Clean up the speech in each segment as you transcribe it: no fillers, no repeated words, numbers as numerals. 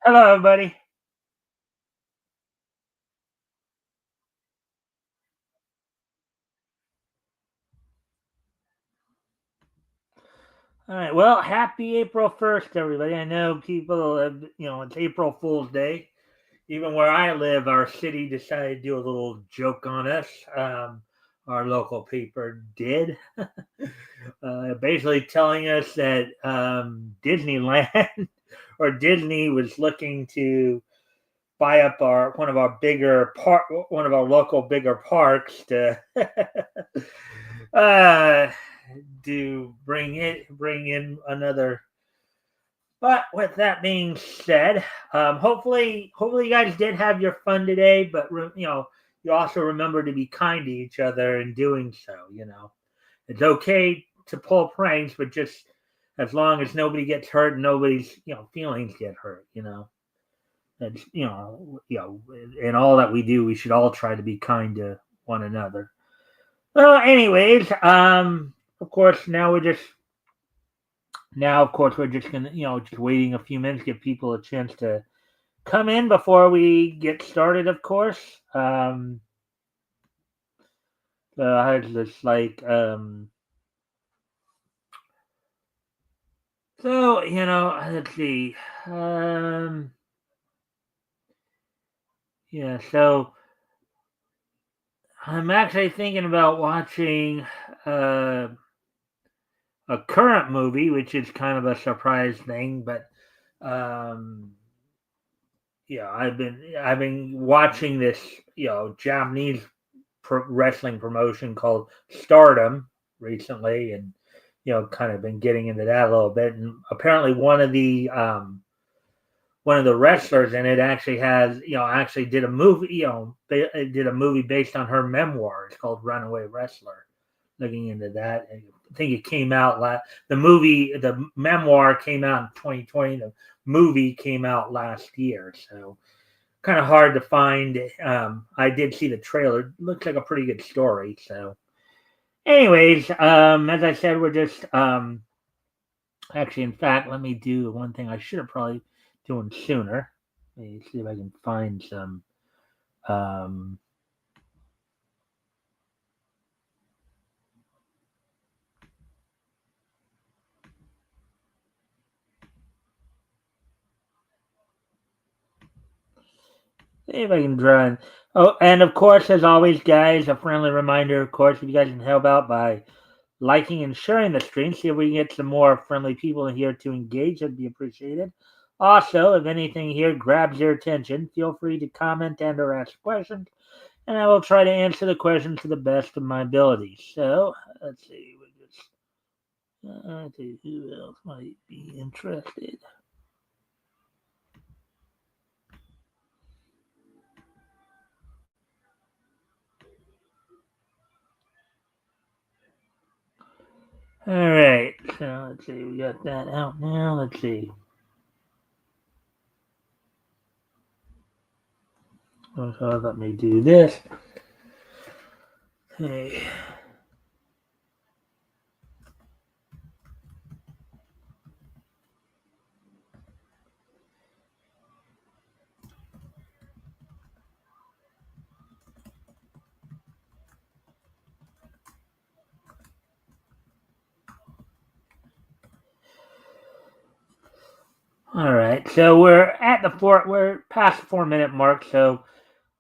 Hello, everybody. All right. Well, happy April 1st, everybody. I know people have, it's April Fool's Day. Even where I live, our city decided to do a little joke on us. Our local paper did, basically telling us that Disneyland or Disney was looking to buy up one of our local bigger parks to uh, bring in another. But with that being said, hopefully you guys did have your fun today. But you also remember to be kind to each other in doing so. It's okay to pull pranks, but just as long as nobody gets hurt, and nobody's feelings get hurt. And in all that we do, we should all try to be kind to one another. Well, anyways, of course, of course, we're just gonna, just waiting a few minutes, give people a chance to come in before we get started. Of course, I was just like, so let's see, yeah, so I'm actually thinking about watching uh, a current movie, which is kind of a surprise thing, but um, yeah, I've been watching this Japanese wrestling promotion called Stardom recently, and kind of been getting into that a little bit. And apparently, one of the wrestlers in it actually did a movie, did a movie based on her memoir. It's called Runaway Wrestler. Looking into that, and I think it came out the memoir came out in 2020. The movie came out last year, so kind of hard to find. I did see the trailer. It looks like a pretty good story. So, anyways, as I said, we're just actually, in fact, let me do one thing I should have probably doing sooner. Let me see if I can find some. Um, See if I can draw in. Oh, and of course, as always, guys, a friendly reminder, of course, if you guys can help out by liking and sharing the stream, see if we can get some more friendly people in here to engage. That'd be appreciated. Also, if anything here grabs your attention, feel free to comment and or ask questions, and I will try to answer the questions to the best of my ability. So, let's see. Let's see who else might be interested. All right. So, let's see. We got that out now. Let's see. So let me do this. Hey. All right. So we're past the 4 minute mark, so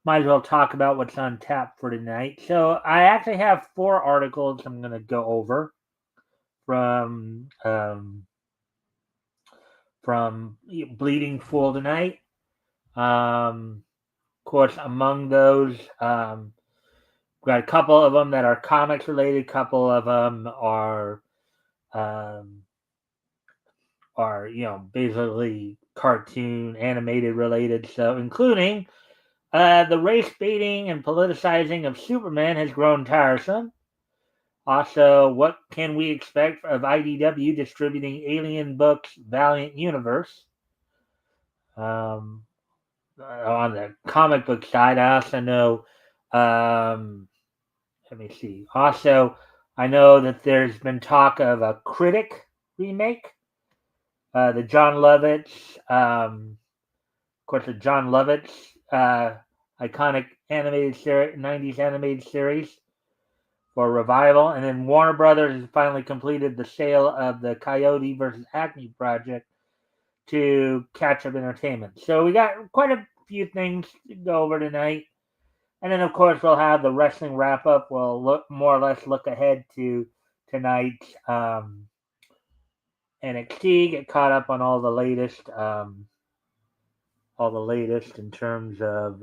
might as well talk about what's on tap for tonight. So I actually have four articles I'm going to go over from from Bleeding Fool tonight. Of course, among those, we've got a couple of them that are comics related. A couple of them um, are basically cartoon animated related. So including the race baiting and politicizing of Superman has grown tiresome. Also, what can we expect of IDW distributing Alien Books Valiant Universe? Um, on the comic book side, I also know. Let me see. Also, I know that there's been talk of a Critic remake. The John Lovitz of course, the John Lovitz iconic animated series, 90s animated series for revival. And then Warner Brothers has finally completed the sale of the Coyote versus Acme project to Catch Up Entertainment. So we got quite a few things to go over tonight. And then, of course, we'll have the wrestling wrap up. We'll look more or less look ahead to tonight's NXT, get caught up on all the latest in terms of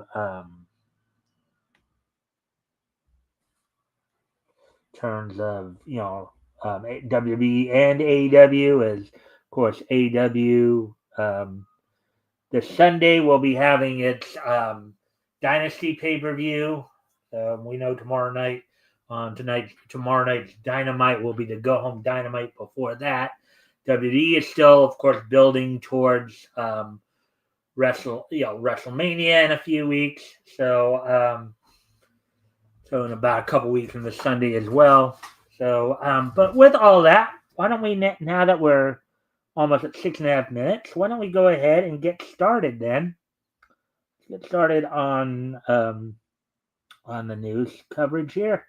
WB and AEW. As of course AEW this Sunday will be having its Dynasty pay-per-view. We know tomorrow night's Dynamite will be the go-home Dynamite. Before that, WWE is still, of course, building towards WrestleMania in a few weeks. So in about a couple weeks from the Sunday as well. So, but with all that, why don't we, now that we're almost at 6.5 minutes, why don't we go ahead and get started then? Let's get started on the news coverage here.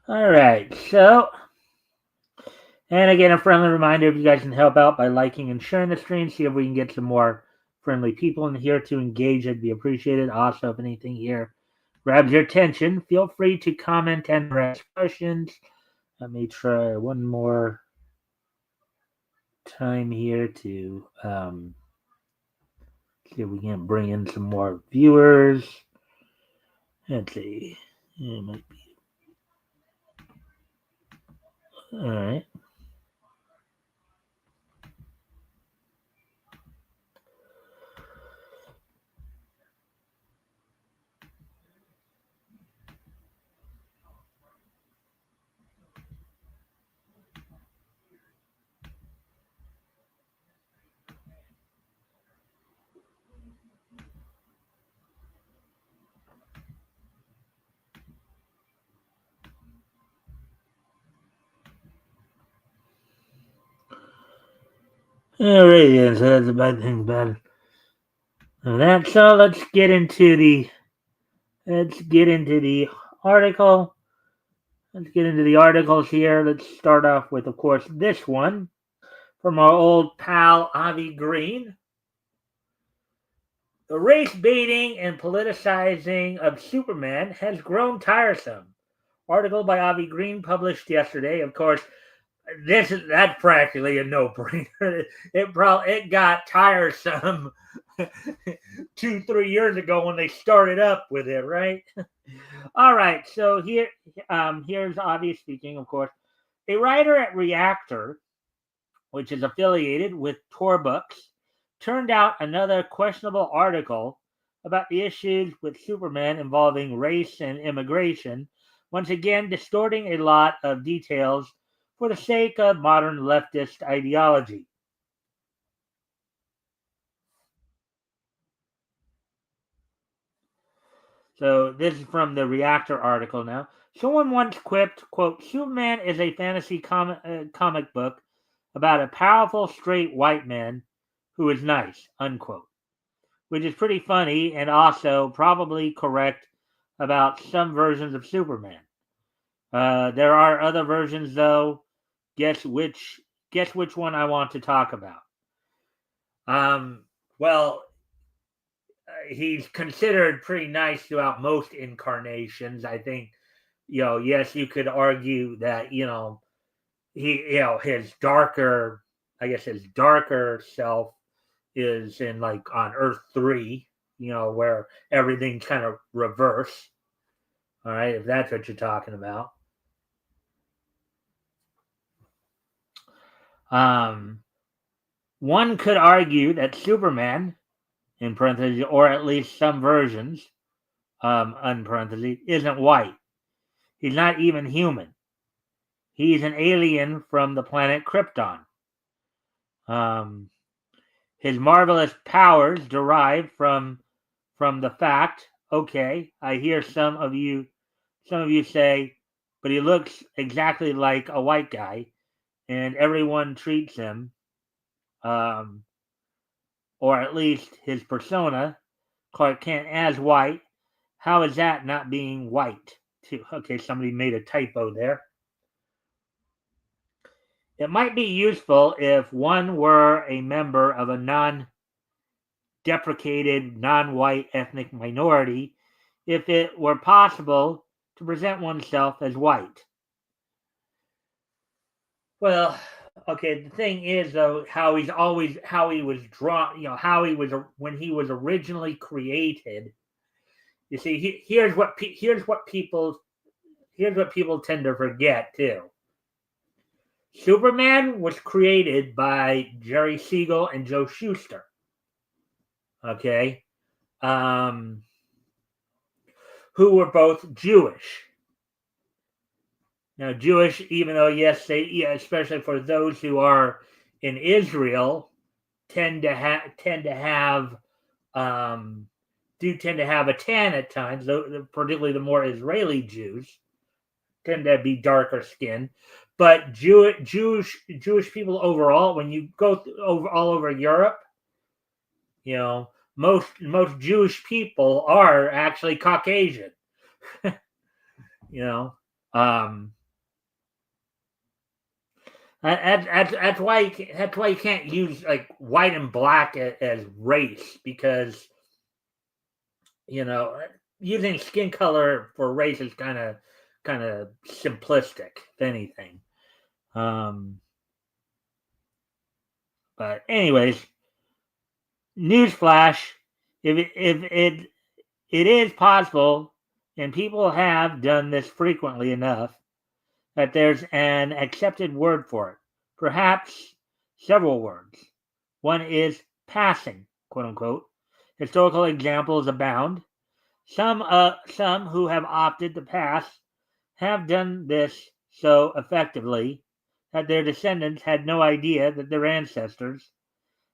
All right, so, and again, a friendly reminder, if you guys can help out by liking and sharing the stream, see if we can get some more friendly people in here to engage, it'd be appreciated. Also, if anything here grabs your attention, feel free to comment and ask questions. Let me try one more time here to see if we can bring in some more viewers. Let's see. It might be. All right. All right, so that's a bad thing about that. So let's get into the article. Let's get into the articles here. Let's start off with, of course, this one from our old pal Avi Green. The race baiting and politicizing of Superman has grown tiresome. Article by Avi Green published yesterday. Of course, that's practically a no-brainer. It got tiresome 2-3 years ago when they started up with it, right? All right, so here's Avi speaking, of course. A writer at Reactor, which is affiliated with Tor Books, turned out another questionable article about the issues with Superman involving race and immigration, once again distorting a lot of details for the sake of modern leftist ideology. So this is from the Reactor article now. Someone once quipped, quote, Superman is a fantasy comic book about a powerful straight white man who is nice, unquote. Which is pretty funny and also probably correct about some versions of Superman. There are other versions, though. Guess which one I want to talk about. Well, he's considered pretty nice throughout most incarnations. I think, yes, you could argue that, his darker self is in like on Earth 3, where everything's kind of reverse. All right, if that's what you're talking about. One could argue that Superman, in parentheses, or at least some versions, unparentheses, isn't white. He's not even human. He's an alien from the planet Krypton. His marvelous powers derive from the fact okay, I hear some of you say, but he looks exactly like a white guy, and everyone treats him, um, or at least his persona, Clark Kent, as white. How is that not being white? Too? Okay, somebody made a typo there. It might be useful if one were a member of a non deprecated, non white ethnic minority, if it were possible to present oneself as white. Well, okay, the thing is though, how he was drawn, how he was when he was originally created. You see, here's what people tend to forget too. Superman was created by Jerry Siegel and Joe Shuster. Okay, um, who were both Jewish. Now, Jewish, even though yes, especially for those who are in Israel, tend to have do tend to have a tan at times. Particularly the more Israeli Jews tend to be darker skin. But Jewish people overall, when you go all over Europe, you know, most Jewish people are actually Caucasian. you know, um, that's why you can't use like white and black as race, because using skin color for race is kind of simplistic, if anything. Um, but anyways, newsflash: if it is possible, and people have done this frequently enough, that there's an accepted word for it, perhaps several words. One is passing, quote unquote. Historical examples abound. Some who have opted to pass have done this so effectively that their descendants had no idea that their ancestors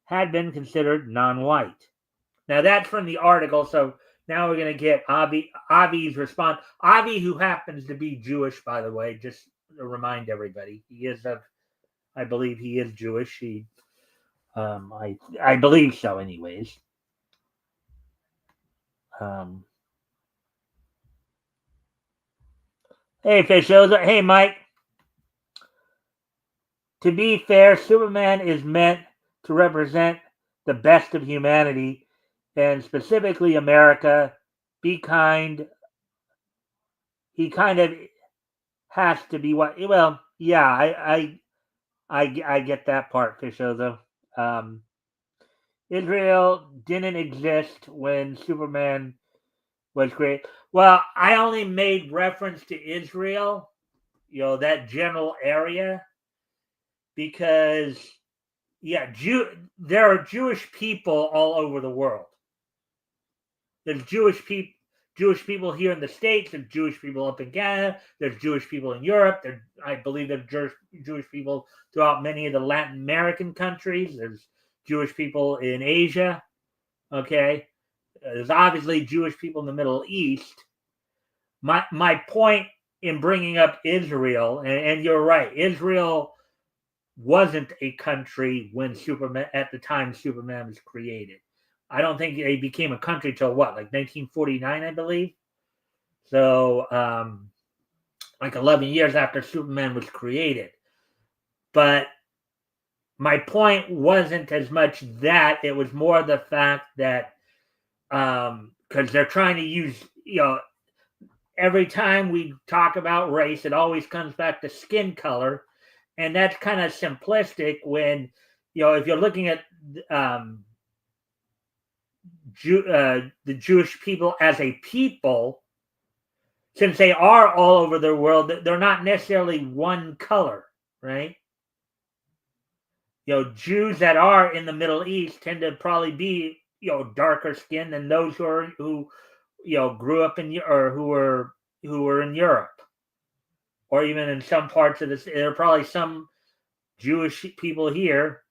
had been considered non-white. Now that's from the article, so now we're going to get Avi's response. Avi, who happens to be Jewish, by the way, just to remind everybody, I believe he is Jewish. I believe so, anyways. Um, hey, Fishoza. Hey, Mike. To be fair, Superman is meant to represent the best of humanity, and specifically America. Be kind. He kind of has to be what. Well, yeah, I get that part, Fishoza. Israel didn't exist when Superman was created. Well, I only made reference to Israel, that general area, because there are Jewish people all over the world. There's Jewish people here in the States. There's Jewish people up in Canada. There's Jewish people in Europe. I believe there's Jewish people throughout many of the Latin American countries. There's Jewish people in Asia. Okay, there's obviously Jewish people in the Middle East. My point in bringing up Israel, and you're right, Israel wasn't a country when Superman, at the time Superman was created. I don't think they became a country till what, like 1949, I believe. So, like 11 years after Superman was created. But my point wasn't as much that, it was more the fact that because they're trying to use, every time we talk about race, it always comes back to skin color, and that's kind of simplistic when, if you're looking at the Jewish people as a people, since they are all over the world, they're not necessarily one color, right? Jews that are in the Middle East tend to probably be, darker skinned than those who grew up in, or who were in Europe, or even in some parts of this. There are probably some Jewish people here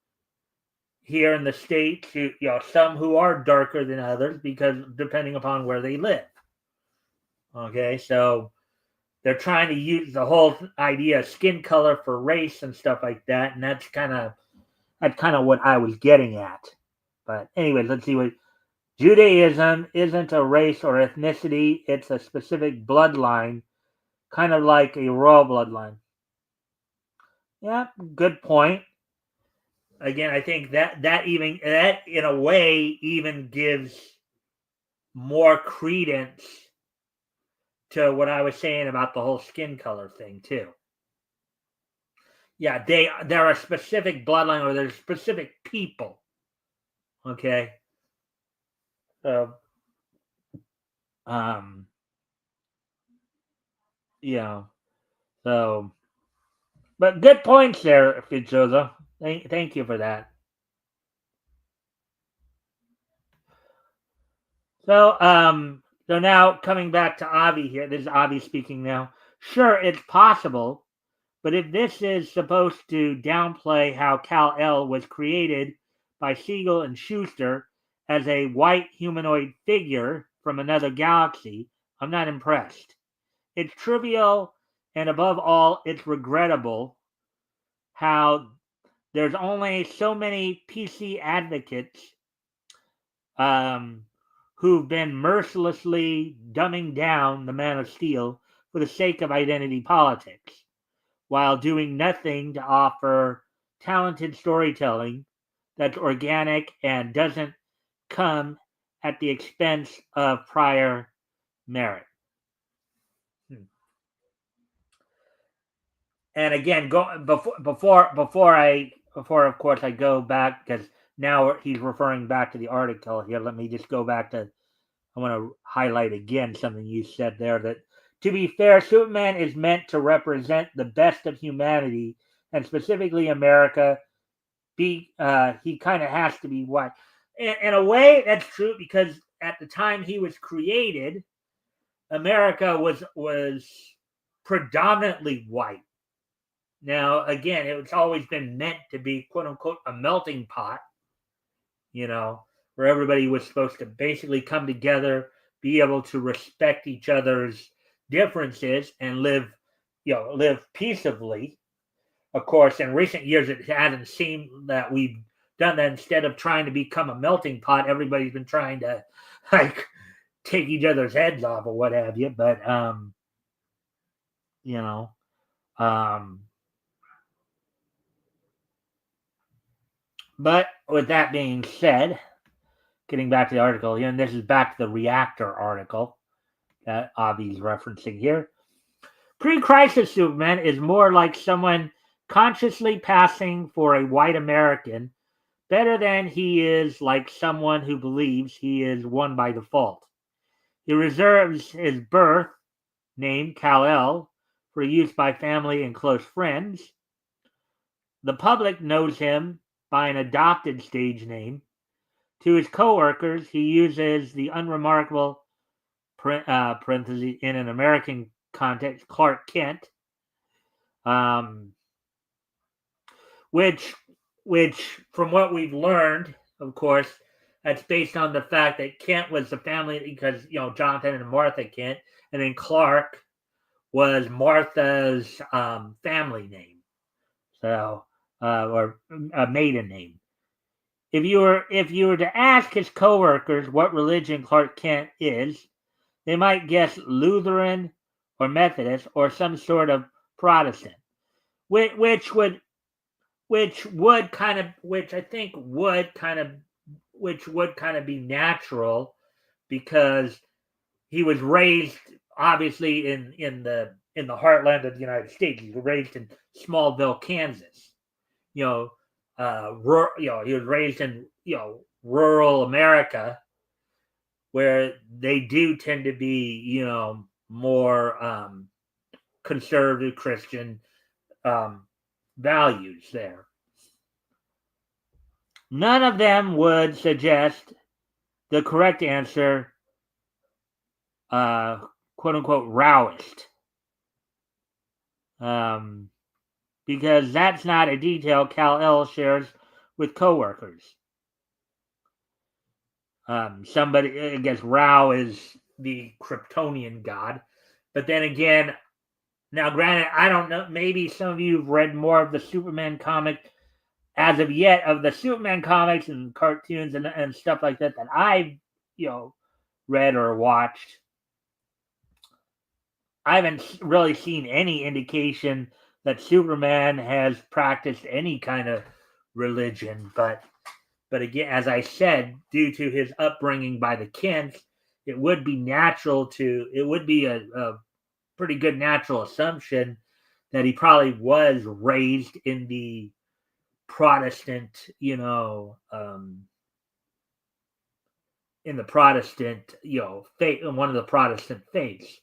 in the States who, some who are darker than others, because depending upon where they live. Okay, so they're trying to use the whole idea of skin color for race and stuff like that, and that's kind of what I was getting at. But anyways, let's see what Judaism isn't a race or ethnicity; it's a specific bloodline, kind of like a royal bloodline. Yeah, good point. Again, I think that in a way even gives more credence to what I was saying about the whole skin color thing too. Yeah, they're a specific bloodline or they're specific people. Okay. So um yeah. So but good points there, Fitzoza. Thank you for that. So now coming back to Avi here, this is Avi speaking now. Sure, it's possible, but if this is supposed to downplay how Kal-El was created by Siegel and Schuster as a white humanoid figure from another galaxy, I'm not impressed. It's trivial, and above all, it's regrettable how there's only so many PC advocates um, who've been mercilessly dumbing down the Man of Steel for the sake of identity politics, while doing nothing to offer talented storytelling that's organic and doesn't come at the expense of prior merit. And again, go before of course I go back because now he's referring back to the article here. Let me just go back to I want to highlight again something you said there that to be fair, Superman is meant to represent the best of humanity and specifically America. He kind of has to be white. In a way, that's true because at the time he was created, America was predominantly white. Now, again, it's always been meant to be quote unquote a melting pot, you know, where everybody was supposed to basically come together, be able to respect each other's differences and live peaceably. Of course, in recent years, it hasn't seemed that we've done that. Instead of trying to become a melting pot, everybody's been trying to like take each other's heads off or what have you. But you know, um, but with that being said, getting back to the article here, and this is back to the reactor article that Avi's referencing here. Pre-crisis Superman is more like someone consciously passing for a white American better than he is like someone who believes he is one by default. He reserves his birth name, Kal-El, for use by family and close friends. The public knows him by an adopted stage name. To his co-workers, he uses the unremarkable parentheses in an American context, Clark Kent, um, which from what we've learned, of course, that's based on the fact that Kent was the family because Jonathan and Martha Kent, and then Clark was Martha's family name, so or a maiden name. If you were to ask his coworkers what religion Clark Kent is, they might guess Lutheran or Methodist or some sort of Protestant, which would kind of be natural because he was raised obviously in the heartland of the United States. He was raised in Smallville, Kansas. He was raised in rural America where they do tend to be more conservative Christian values there. None of them would suggest the correct answer, quote unquote, Roust. Because that's not a detail Kal-El shares with coworkers. Somebody, I guess, Rao is the Kryptonian god. But then again, now granted, I don't know. Maybe some of you have read more of the Superman comic as of yet, of the Superman comics and cartoons and stuff like that I've read or watched. I haven't really seen any indication that Superman has practiced any kind of religion, but again, as I said, due to his upbringing by the Kents, it would be a pretty good natural assumption that he probably was raised in the Protestant, in the Protestant, faith, in one of the Protestant faiths.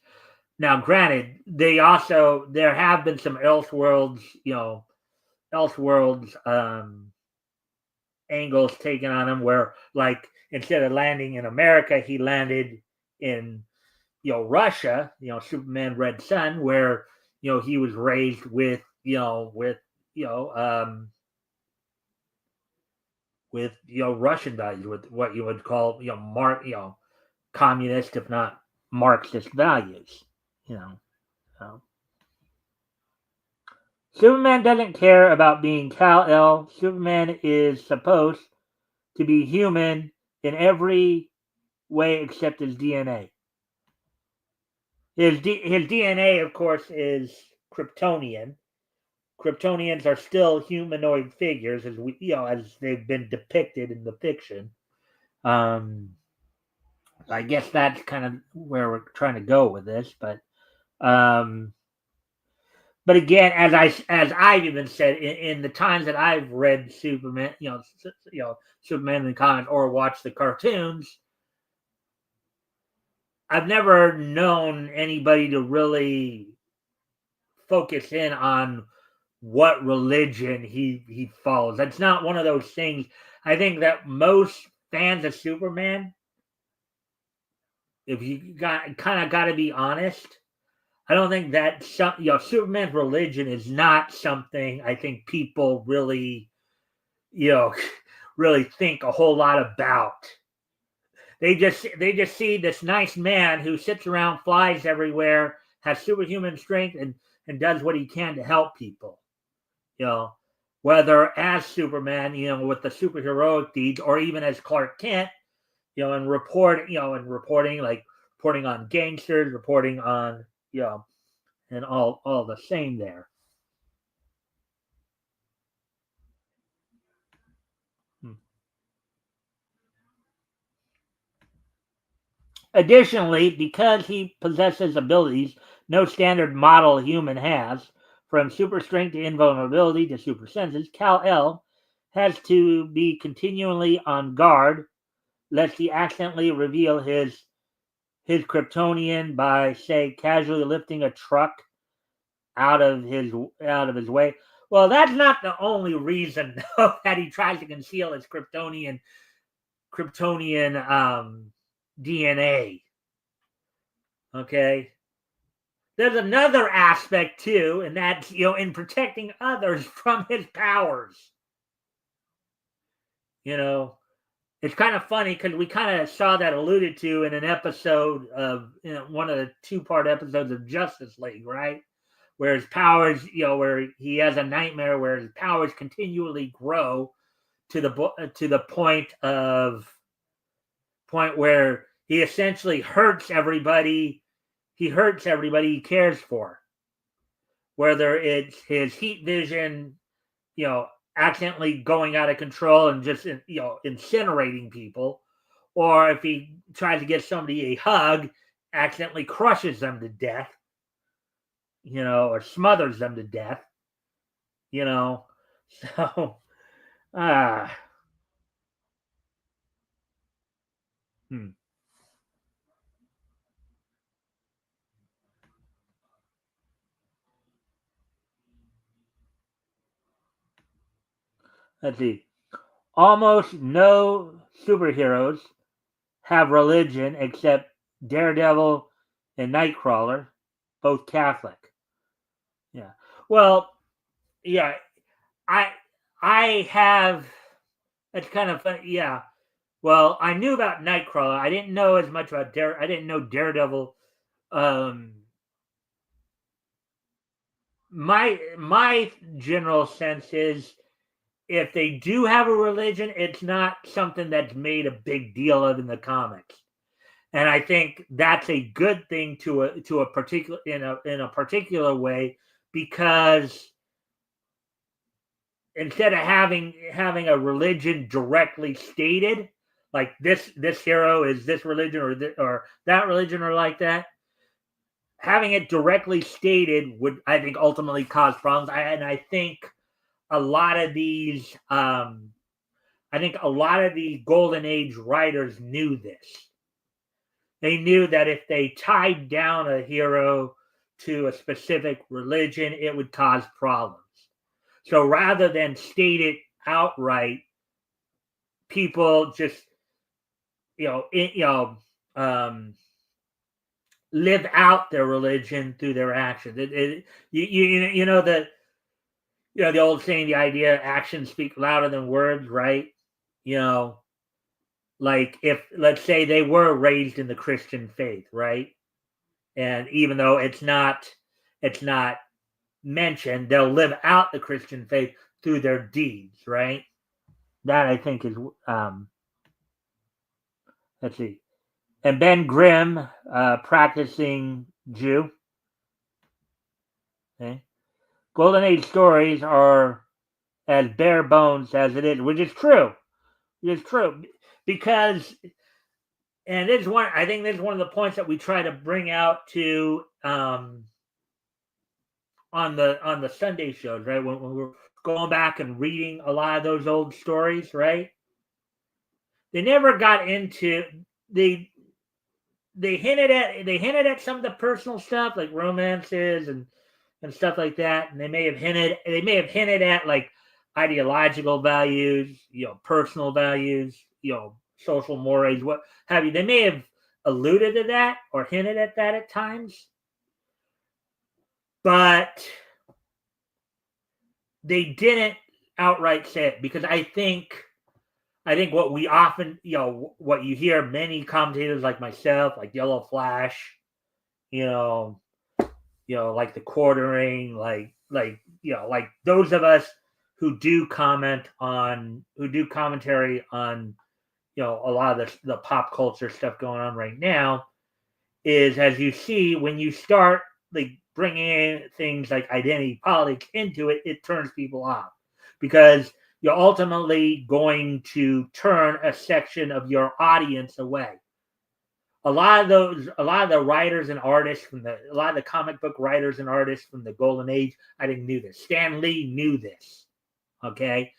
Now, granted, there have been some Elseworlds angles taken on him, where like instead of landing in America, he landed in Russia, Superman Red Sun, where he was raised with Russian values, with what you would call communist, if not Marxist values. So. Superman doesn't care about being Kal-El. Superman is supposed to be human in every way except his DNA. His DNA, of course, is Kryptonian. Kryptonians are still humanoid figures, as they've been depicted in the fiction. I guess that's kind of where we're trying to go with this, but again, as I've even said in the times that I've read Superman, Superman in the comics or watched the cartoons, I've never known anybody to really focus in on what religion he follows. That's not one of those things. I think that most fans of Superman, if you got to be honest, I don't think that Superman's religion is not something I think people really, really think a whole lot about. They just see this nice man who sits around, flies everywhere, has superhuman strength, and does what he can to help people. Whether as Superman, with the superheroic deeds, or even as Clark Kent, and reporting on gangsters, reporting on, and all the same there. Additionally, because he possesses abilities no standard model human has, from super strength to invulnerability to super senses, Kal-El has to be continually on guard lest he accidentally reveal his Kryptonian by, say, casually lifting a truck out of his way. Well, that's not the only reason that he tries to conceal his Kryptonian DNA. Okay. There's another aspect too, and that's in protecting others from his powers. It's kind of funny because we kind of saw that alluded to in an episode of one of the 2-part episodes of Justice League, right? Where his powers, where he has a nightmare where his powers continually grow to the point where he essentially hurts everybody. He hurts everybody he cares for. Whether it's his heat vision, accidentally going out of control and just incinerating people, or if he tries to give somebody a hug, accidentally crushes them to death, or smothers them to death, so let's see. Almost no superheroes have religion except Daredevil and Nightcrawler, both Catholic. Yeah. Well, yeah, I have. It's kind of funny. Yeah, Well, I knew about Nightcrawler. I didn't know as much about I didn't know Daredevil. Um, my general sense is if they do have a religion, it's not something that's made a big deal of in the comics. And I think that's a good thing to a particular in a particular way, because instead of having a religion directly stated, like this hero is this religion or that religion or like that, having it directly stated would, I think, ultimately cause problems. I think a lot of these I think a lot of the Golden Age writers knew this. They knew that if they tied down a hero to a specific religion, it would cause problems. So rather than state it outright, people just you know it, you know um, live out their religion through their actions. You know the old saying, the idea actions speak louder than words, right? You know, like if let's say they were raised in the Christian faith, right? And even though it's not mentioned, they'll live out the Christian faith through their deeds, right? That I think is let's see. And Ben Grimm, practicing Jew. Okay. Golden Age stories are as bare bones as it is, which is true. It is true because, and this is one. I think this is one of the points that we try to bring out to on the Sunday shows, right? When we're going back and reading a lot of those old stories, right? They never got into they they hinted at some of the personal stuff like romances and stuff like that, and they may have hinted at like ideological values, personal values, social mores, what have you. They may have alluded to that or hinted at that at times, but they didn't outright say it, because I think what we often, what you hear many commentators like myself, like Yellow Flash, you know, like the Quartering, like those of us who do commentary on, a lot of the pop culture stuff going on right now, is, as you see, when you start like bringing in things like identity politics into it, it turns people off, because you're ultimately going to turn a section of your audience away. A lot of the writers and artists a lot of the comic book writers and artists from the Golden Age, I think, knew this. Stan Lee knew this. Okay.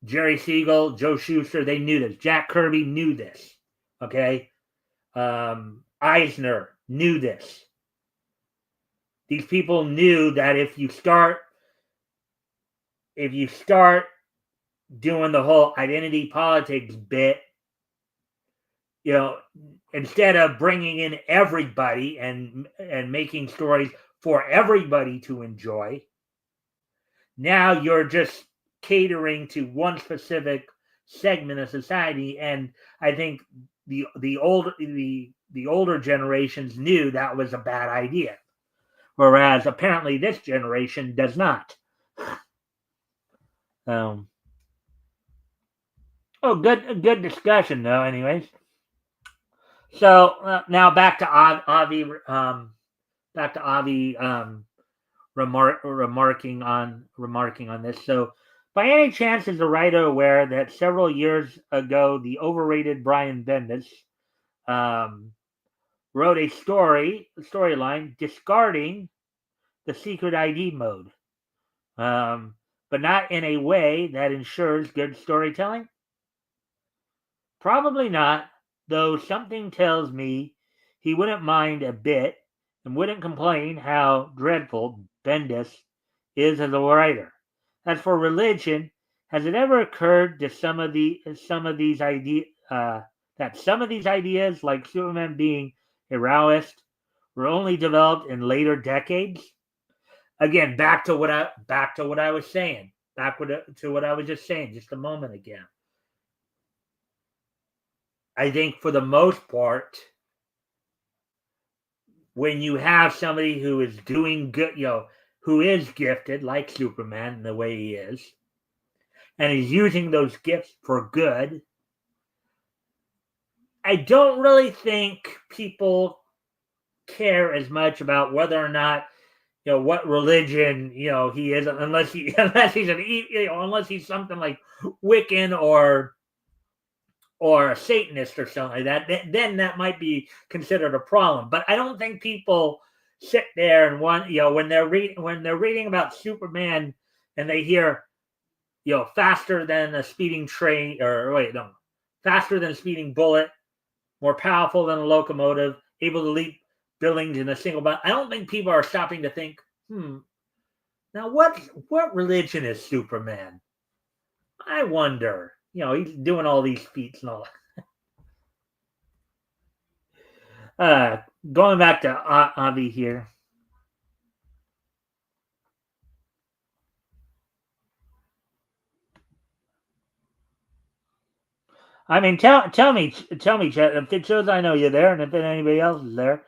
Jerry Siegel, Joe Shuster, they knew this. Jack Kirby knew this. Okay. Eisner knew this. These people knew that if you start doing the whole identity politics bit, instead of bringing in everybody and making stories for everybody to enjoy, now you're just catering to one specific segment of society. And I think the older generations knew that was a bad idea, whereas apparently this generation does not. Good discussion though. Anyways, so now back to Avi. Remarking on this. So, by any chance, is the writer aware that several years ago the overrated Brian Bendis wrote a storyline discarding the secret ID mode, but not in a way that ensures good storytelling? Probably not, though something tells me he wouldn't mind a bit and wouldn't complain how dreadful Bendis is as a writer. As for religion, has it ever occurred to some of these ideas that some of these ideas, like Superman being a Taoist, were only developed in later decades? Again, back to what I was saying, to what I was just saying just a moment ago. I think for the most part, when you have somebody who is doing good, who is gifted like Superman in the way he is, and is using those gifts for good, I don't really think people care as much about whether or not what religion he is, unless he's something like Wiccan or a Satanist or something like that. Then that might be considered a problem. But I don't think people sit there and when they're reading about Superman and they hear faster than a speeding train, or wait, no, faster than a speeding bullet, more powerful than a locomotive, able to leap buildings in a single bound. I don't think people are stopping to think, now what religion is Superman? I wonder. He's doing all these feats and all that. Going back to Avi here. I mean, tell me, Chet, if it shows I know you're there, and if anybody else is there,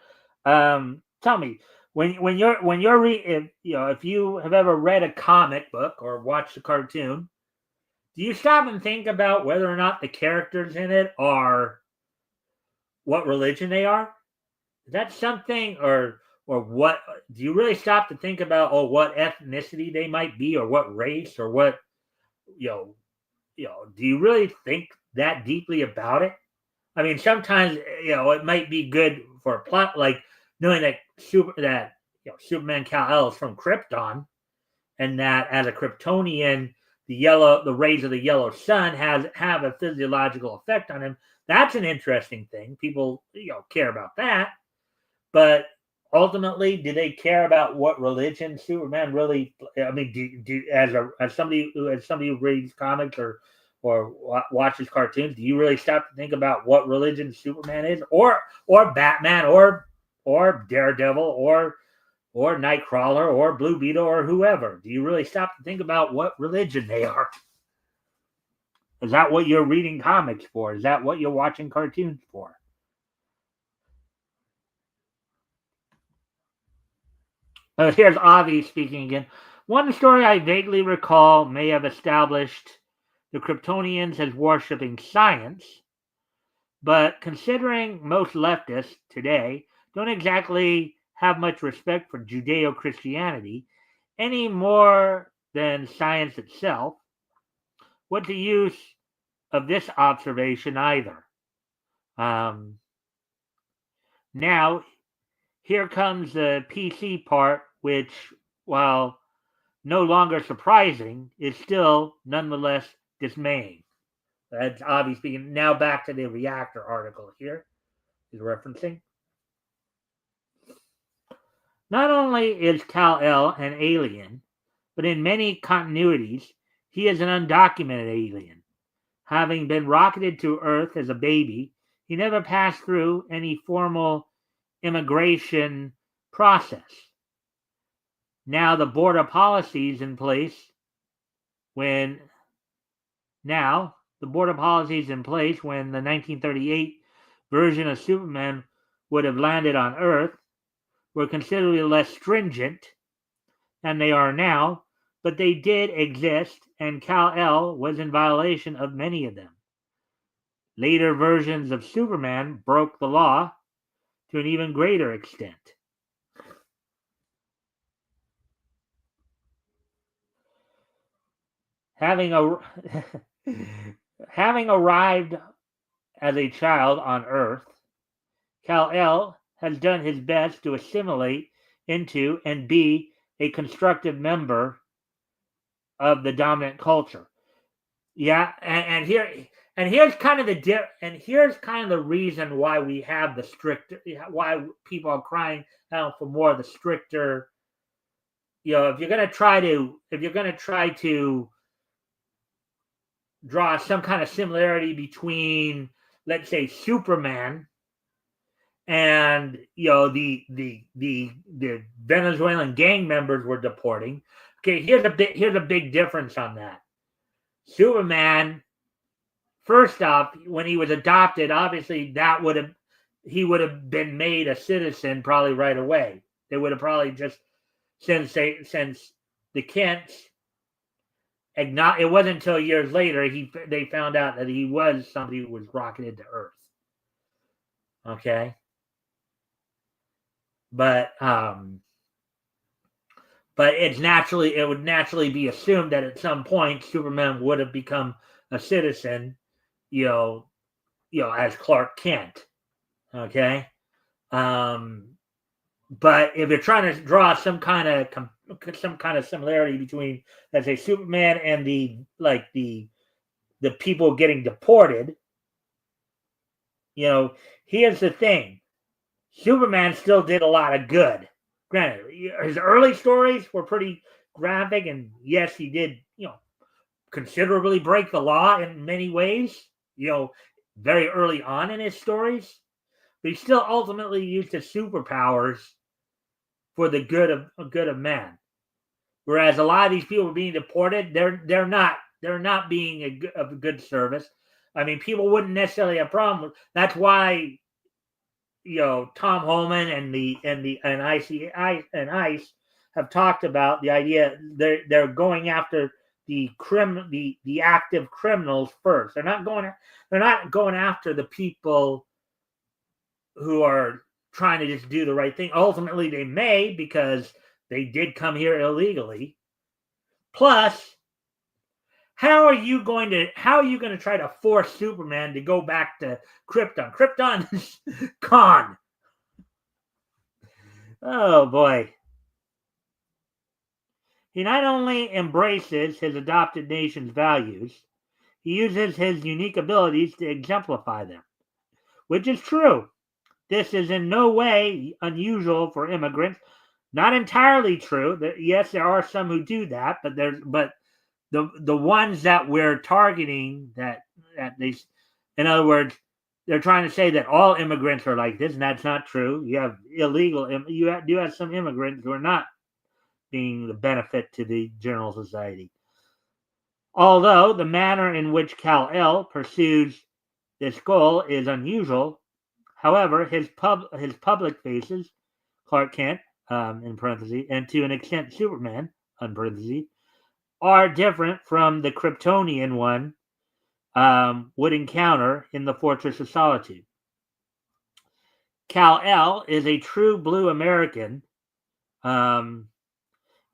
tell me when you're if you have ever read a comic book or watched a cartoon, do you stop and think about whether or not the characters in it are what religion they are? Is that something, or what? Do you really stop to think about what ethnicity they might be, or what race, or what you know do you really think that deeply about it? I mean, sometimes it might be good for a plot, like knowing that Superman Kal-El is from Krypton, and that as a Kryptonian, the rays of the yellow sun have a physiological effect on him. That's an interesting thing. People care about that, but ultimately, do they care about what religion Superman really? I mean, do as somebody who reads comics or watches cartoons, do you really stop to think about what religion Superman is, or Batman, or Daredevil, or Nightcrawler, or Blue Beetle, or whoever? Do you really stop to think about what religion they are? Is that what you're reading comics for? Is that what you're watching cartoons for? Here's Avi speaking again. One story I vaguely recall may have established the Kryptonians as worshipping science, but considering most leftists today don't exactly have much respect for Judeo Christianity any more than science itself, what's the use of this observation either? Now, here comes the PC part, which, while no longer surprising, is still nonetheless dismaying. That's obviously now back to the reactor article here is referencing. Not only is Kal-El an alien, but in many continuities, he is an undocumented alien. Having been rocketed to Earth as a baby, he never passed through any formal immigration process. Now the border policies in place when the 1938 version of Superman would have landed on Earth were considerably less stringent than they are now, but they did exist, and Kal-El was in violation of many of them. Later versions of Superman broke the law to an even greater extent. Having arrived as a child on Earth, Kal-El has done his best to assimilate into and be a constructive member of the dominant culture. Yeah, and here's kind of the reason why we have the stricter, why people are crying out for more of the stricter. If you're gonna try to draw some kind of similarity between, let's say, Superman and the Venezuelan gang members were deporting. Okay, here's a big difference on that. Superman first off, when he was adopted, obviously he would have been made a citizen probably right away. They would have probably just since the Kents it wasn't until years later they found out that he was somebody who was rocketed to Earth. Okay, but it would naturally be assumed that at some point Superman would have become a citizen, as Clark Kent. Okay, but if you're trying to draw some kind of similarity between, let's say, Superman and the people getting deported, here's the thing: Superman still did a lot of good. Granted, his early stories were pretty graphic, and yes, he did, considerably break the law in many ways, very early on in his stories. But he still ultimately used his superpowers for the good of man. Whereas a lot of these people being deported, they're not being of a good service. I mean, people wouldn't necessarily have a problem with. That's why Tom Holman and ICE have talked about the idea they're going after the active criminals first. They're not going after the people who are trying to just do the right thing. Ultimately, they may, because they did come here illegally. Plus, how are you going to try to force Superman to go back to Krypton? Krypton is gone. Oh boy. He not only embraces his adopted nation's values, he uses his unique abilities to exemplify them, which is true. This is in no way unusual for immigrants. Not entirely true. Yes, there are some who do that, but the ones that we're targeting in other words, they're trying to say that all immigrants are like this, and that's not true. You have you do have some immigrants who are not being the benefit to the general society. Although the manner in which Kal-El pursues this goal is unusual, however, his public faces, Clark Kent, in parentheses, and to an extent Superman, in parentheses, are different from the Kryptonian one would encounter in the Fortress of Solitude. Kal-El is a true blue American, and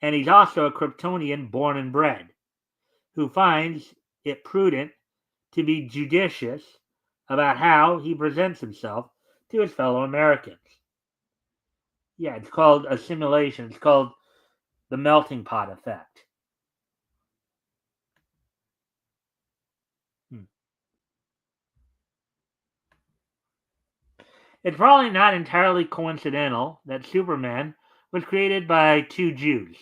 he's also a Kryptonian born and bred, who finds it prudent to be judicious about how he presents himself to his fellow Americans. Yeah, it's called assimilation. It's called the melting pot effect. It's probably not entirely coincidental that Superman was created by two Jews,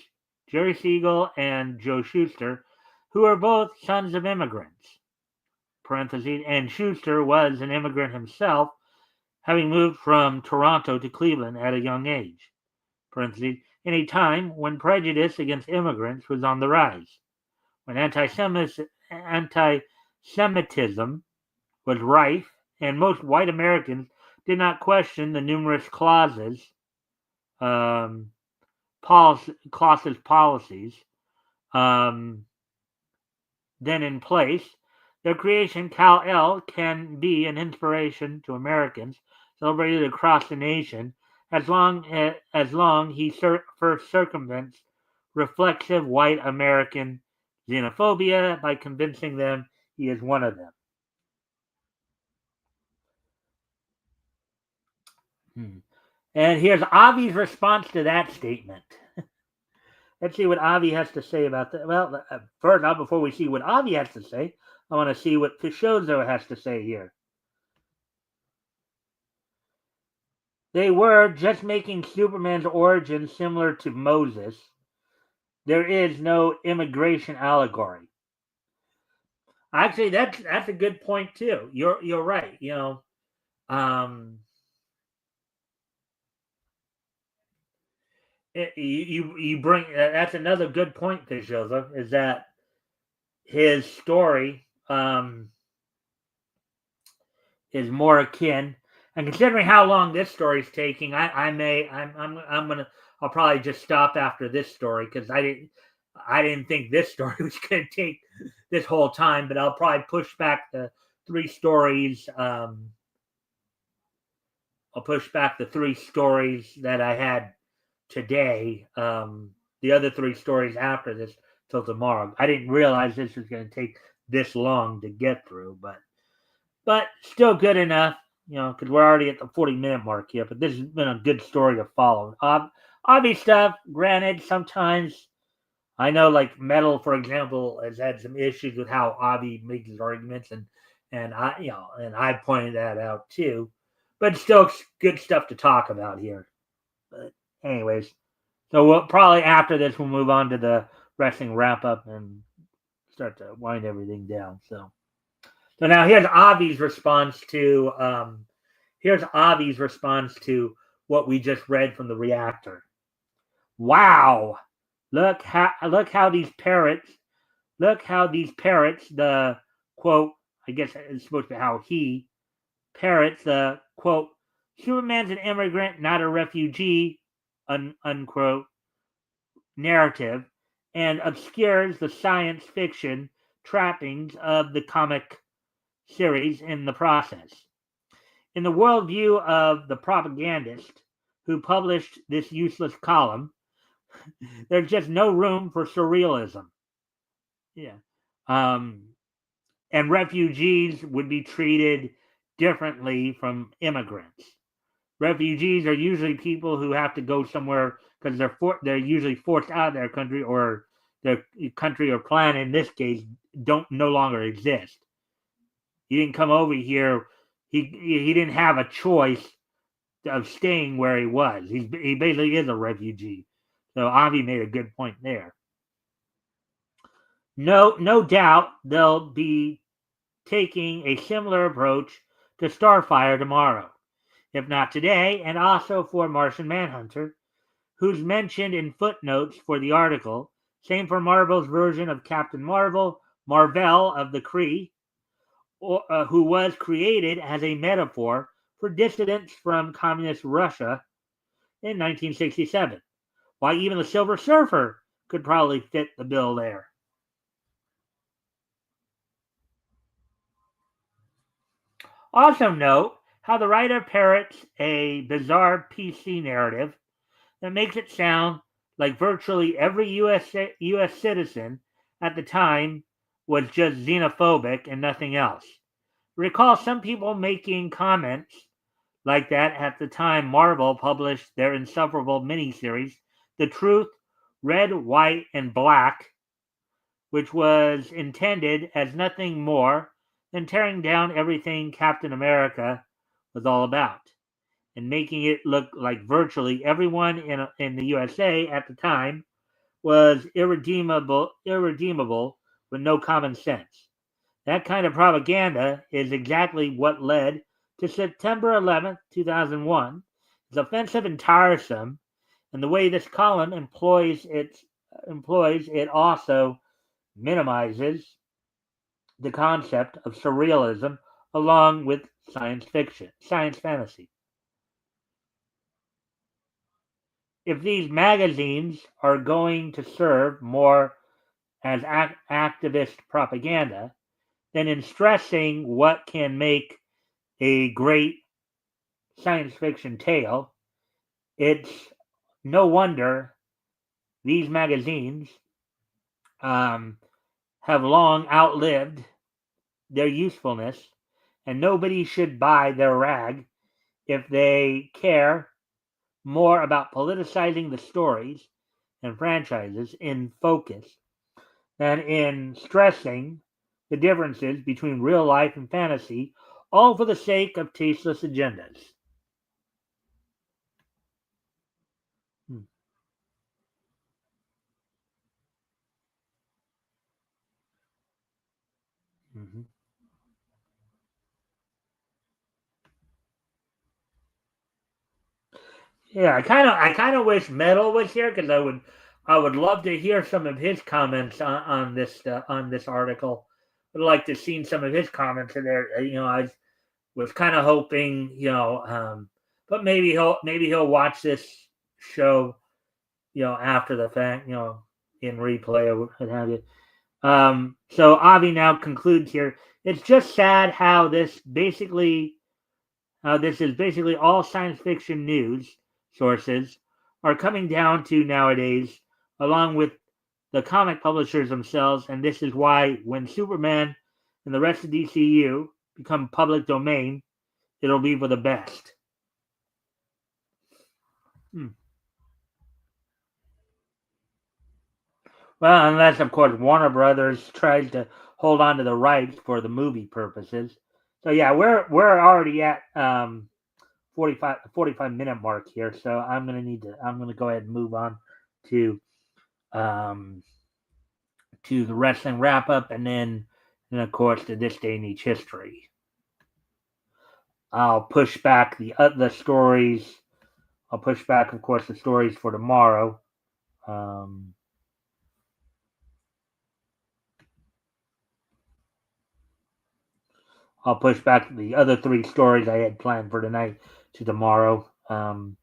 Jerry Siegel and Joe Shuster, who are both sons of immigrants. Parentheses, and Shuster was an immigrant himself, having moved from Toronto to Cleveland at a young age. Parentheses, in a time when prejudice against immigrants was on the rise, when anti-Semitism was rife, and most white Americans did not question the numerous policies, then in place. Their creation, Kal-El, can be an inspiration to Americans celebrated across the nation as long he first circumvents reflexive white American xenophobia by convincing them he is one of them. And here's Avi's response to that statement. Let's see what Avi has to say about that. Well, first off, before we see what Avi has to say, I want to see what Fishozo has to say here. They were just making Superman's origin similar to Moses. There is no immigration allegory. Actually, that's a good point too. You're right. You bring that's another good point, Fishozo, is that his story is more akin. And considering how long this story is taking, I'm gonna I'll probably just stop after this story because I didn't think this story was gonna take this whole time, but I'll probably push back the three stories. I'll push back the three stories that I had today. The other three stories after this till tomorrow. I didn't realize this was going to take this long to get through, but still good enough, because we're already at the 40-minute mark here. But this has been a good story to follow. Obvious stuff. Granted, sometimes I know, like Metal, for example, has had some issues with how Avi makes his arguments, and I pointed that out too. But still, good stuff to talk about here. But anyways, so we'll probably after this we'll move on to the wrestling wrap up and start to wind everything down. So now here's Avi's response to what we just read from the reactor. Wow, look how these parrots the quote, I guess it's supposed to be how he parrots the quote, Superman's an immigrant, not a refugee, unquote, narrative, and obscures the science fiction trappings of the comic series in the process. In the worldview of the propagandist who published this useless column, there's just no room for surrealism. Yeah. And refugees would be treated differently from immigrants. Refugees are usually people who have to go somewhere because they're usually forced out of their country, or their country or planet in this case don't no longer exist. He didn't come over here. He didn't have a choice of staying where he was. He basically is a refugee. So Avi made a good point there. No doubt they'll be taking a similar approach to Starfire tomorrow, if not today, and also for Martian Manhunter, who's mentioned in footnotes for the article. Same for Marvel's version of Captain Marvel, Marvel of the Kree, who was created as a metaphor for dissidents from communist Russia in 1967. Why, even the Silver Surfer could probably fit the bill there. Also note how the writer parrots a bizarre PC narrative that makes it sound like virtually every US citizen at the time was just xenophobic and nothing else. Recall some people making comments like that at the time Marvel published their insufferable miniseries, The Truth, Red, White, and Black, which was intended as nothing more than tearing down everything Captain America was all about, and making it look like virtually everyone in the USA at the time was irredeemable with no common sense. That kind of propaganda is exactly what led to September 11th, 2001. It's offensive and tiresome, and the way this column employs it also minimizes the concept of surrealism along with science fantasy. If these magazines are going to serve more as activist propaganda, then in stressing what can make a great science fiction tale, it's no wonder these magazines have long outlived their usefulness, and nobody should buy their rag if they care more about politicizing the stories and franchises in focus than in stressing the differences between real life and fantasy, all for the sake of tasteless agendas. Mm-hmm. Yeah, I kind of wish Metal was here because I would love to hear some of his comments on this article. I'd like to see some of his comments in there. I was kind of hoping, but maybe he'll watch this show, after the fact, in replay or what have you. So Avi now concludes here. It's just sad how this is basically all science fiction news sources are coming down to nowadays, along with the comic publishers themselves, and this is why when Superman and the rest of DCU become public domain, it'll be for the best. Well, unless of course Warner Brothers tries to hold on to the rights for the movie purposes. So yeah, we're already at 45 minute mark here. So I'm gonna go ahead and move on to the wrestling wrap up, and of course to this day in each history. I'll push back the stories. I'll push back, of course, the stories for tomorrow. I'll push back the other 3 stories I had planned for tonight to tomorrow, and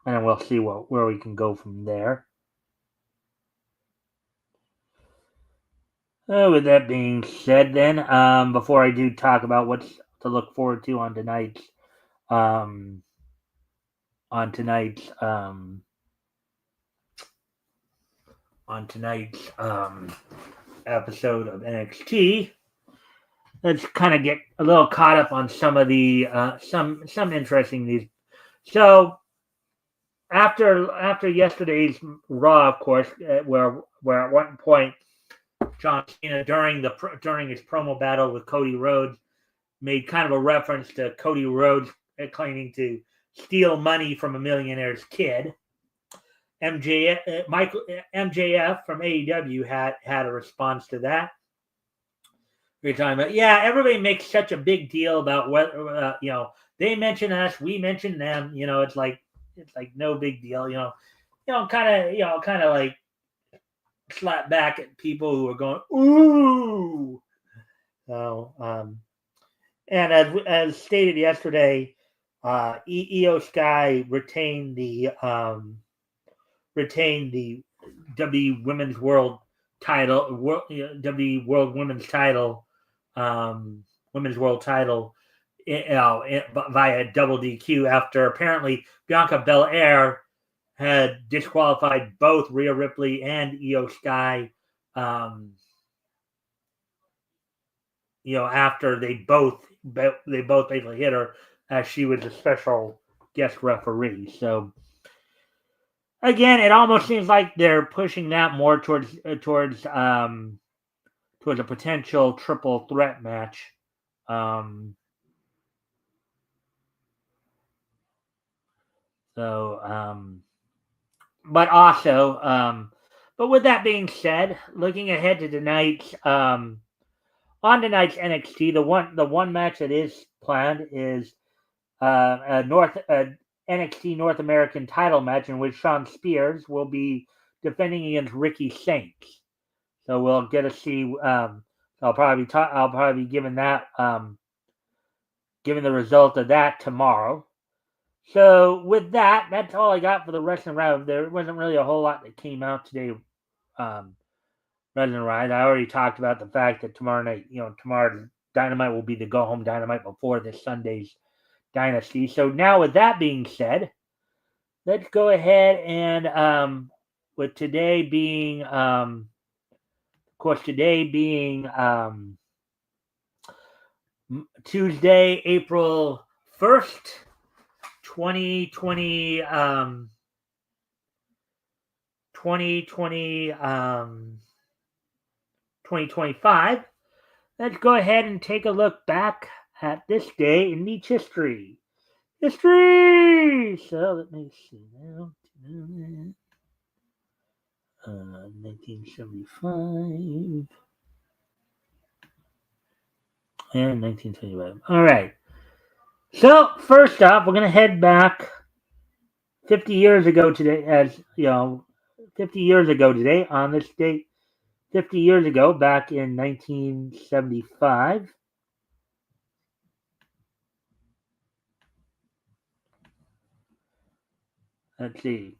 then we'll see where we can go from there. With that being said, then, before I do talk about what's to look forward to on tonight's episode of NXT, let's kind of get a little caught up on some of the some interesting news. So after yesterday's Raw, of course, where at one point John Cena during his promo battle with Cody Rhodes made kind of a reference to Cody Rhodes claiming to steal money from a millionaire's kid. MJF from AEW had a response to that. We're talking about, everybody makes such a big deal about whether they mention us, we mention them. It's like no big deal. Kind of like slap back at people who are going ooh. So, and as stated yesterday, Io Sky retained the W Women's World title, W World Women's title, Women's World title, via double DQ after apparently Bianca Belair had disqualified both Rhea Ripley and Io Sky, after they both basically hit her as she was a special guest referee. So again, it almost seems like they're pushing that more towards a potential triple threat match. But also, but with that being said, looking ahead to tonight's on tonight's NXT, the one match that is planned is a NXT North American title match in which Shawn Spears will be defending against Ricky Saints. So we'll get to see. I'll probably be giving that given the result of that tomorrow. So with that, that's all I got for the wrestling round. There wasn't really a whole lot that came out today. Wrestling round. I already talked about the fact that tomorrow night, tomorrow Dynamite will be the go home Dynamite before this Sunday's Dynasty. So now with that being said, let's go ahead and with today being Tuesday, April 1st, 2020 2025. Let's go ahead and take a look back at this day in each history. So let me see now. 1975 and 1925. All right. So first off, we're going to head back 50 years ago today, 50 years ago today on this date. 50 years ago, back in 1975. Let's see.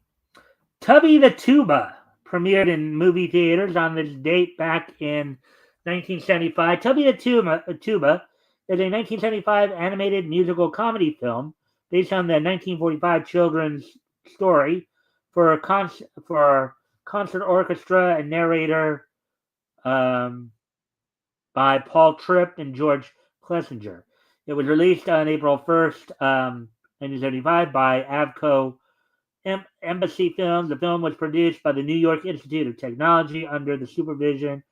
Tubby the Tuba premiered in movie theaters on this date back in 1975. Tubby the Tuba is a 1975 animated musical comedy film based on the 1945 children's story for concert orchestra and narrator um, by Paul Tripp and George Clesinger. It was released on April 1st, 1975 by Avco Embassy Films. The film was produced by the New York Institute of Technology under the supervision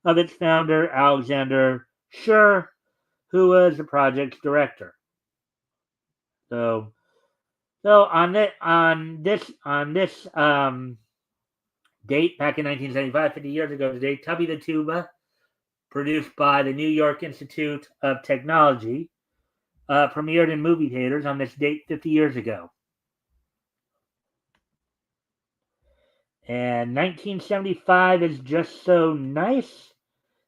of its founder, Alexander Schur, who was the project's director. So on this date back in 1975, 50 years ago today, Tubby the Tuba, produced by the New York Institute of Technology, premiered in movie theaters on this date 50 years ago. And 1975 is just so nice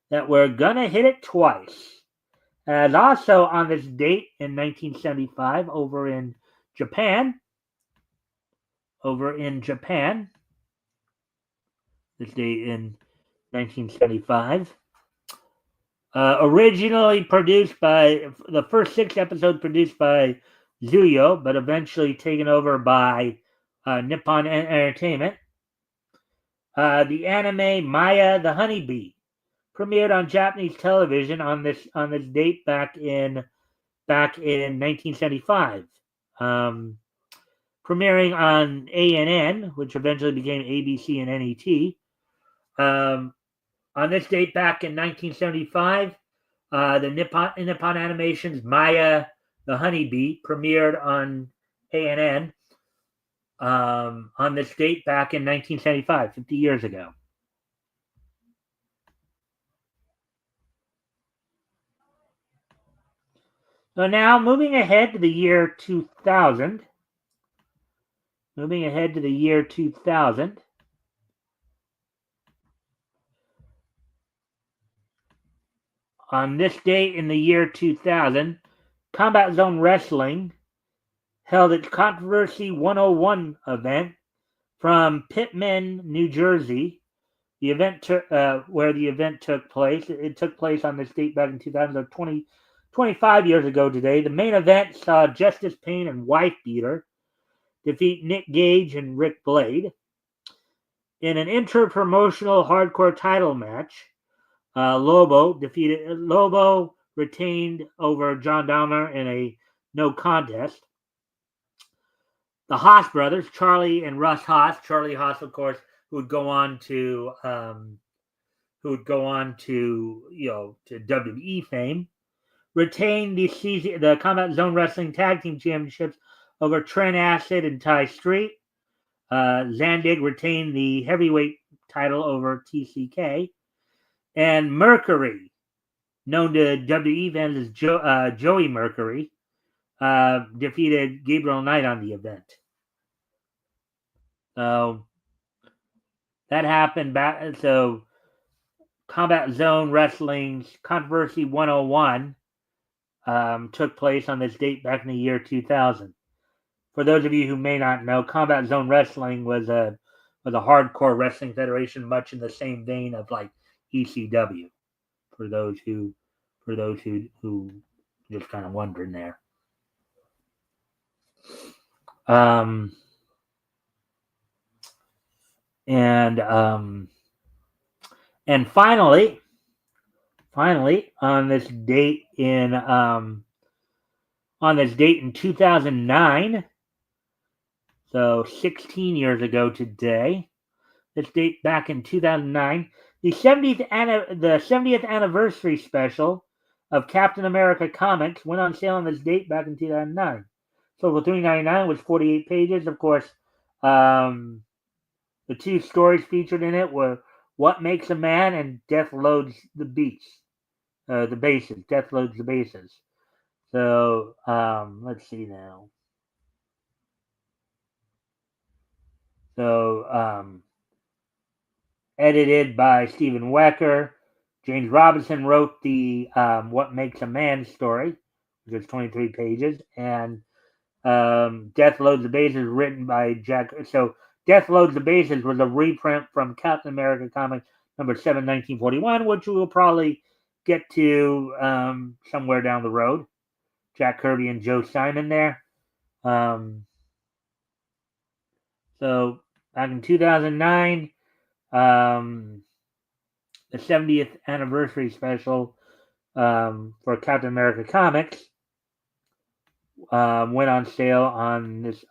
that we're gonna hit it twice. And also on this date in 1975, over in Japan, this date in 1975, originally produced by the first 6 episodes produced by Zuyo, but eventually taken over by Nippon Entertainment. The anime Maya the Honeybee premiered on Japanese television on this date back in 1975, premiering on ANN, which eventually became ABC and NET. On this date back in 1975, the Nippon Animation's Maya the Honeybee premiered on ANN on this date back in 1975, 50 years ago. So now, moving ahead to the year 2000. On this date in the year 2000, Combat Zone Wrestling held its Controversy 101 event from Pitman, New Jersey. The event where the event took place. It took place on this date back in 2000, 25 years ago today. The main event saw Justice Payne and Wife Beater defeat Nick Gage and Rick Blade. In an inter-promotional hardcore title match, Lobo retained over John Dahmer in a no contest. The Haas brothers, Charlie and Russ Haas, Charlie Haas, of course, who would go on to WWE fame, retained the Combat Zone Wrestling Tag Team Championships over Trent Acid and Ty Street. Zandig retained the heavyweight title over TCK. And Mercury, known to WWE fans as Joey Mercury, defeated Gabriel Knight on the event. So that happened back. So Combat Zone Wrestling's Controversy 101 took place on this date back in the year 2000. For those of you who may not know, Combat Zone Wrestling was a hardcore wrestling federation, much in the same vein of like ECW. For those who just kind of wondering there. And finally, on this date in 2009, so 16 years ago today, this date back in 2009, the 70th anniversary special of Captain America Comics went on sale on this date back in 2009. So for $3.99 was 48 pages. Of course, the 2 stories featured in it were What Makes a Man and Death Loads the Bases. Death Loads the Bases. So let's see now. So edited by Stephen Wecker. James Robinson wrote the What Makes a Man story, which is 23 pages, and Death Loads the Bases, written by Jack. So Death Loads the Bases was a reprint from Captain America Comics number 7, 1941, which we will probably get to somewhere down the road. Jack Kirby and Joe Simon there. So back in 2009, the 70th anniversary special for Captain America Comics went on sale on this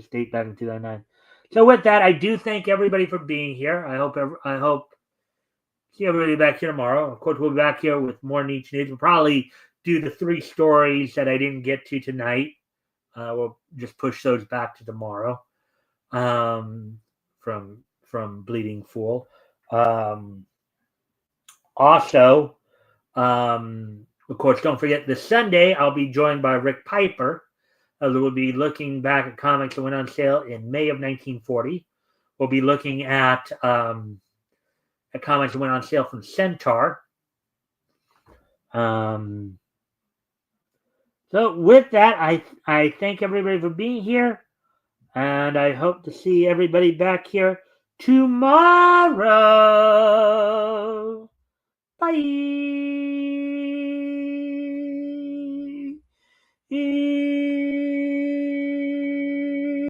date back in 2009. So with that, I do thank everybody for being here. I hope see everybody back here tomorrow. Of course, we'll be back here with more Niche News. We'll probably do the 3 stories that I didn't get to tonight. We'll just push those back to tomorrow. From Bleeding Fool. Also, of course, don't forget this Sunday I'll be joined by Rick Piper. We'll be looking back at comics that went on sale in May of 1940. We'll be looking at comics that went on sale from Centaur. So with that, I thank everybody for being here, and I hope to see everybody back here tomorrow. Bye.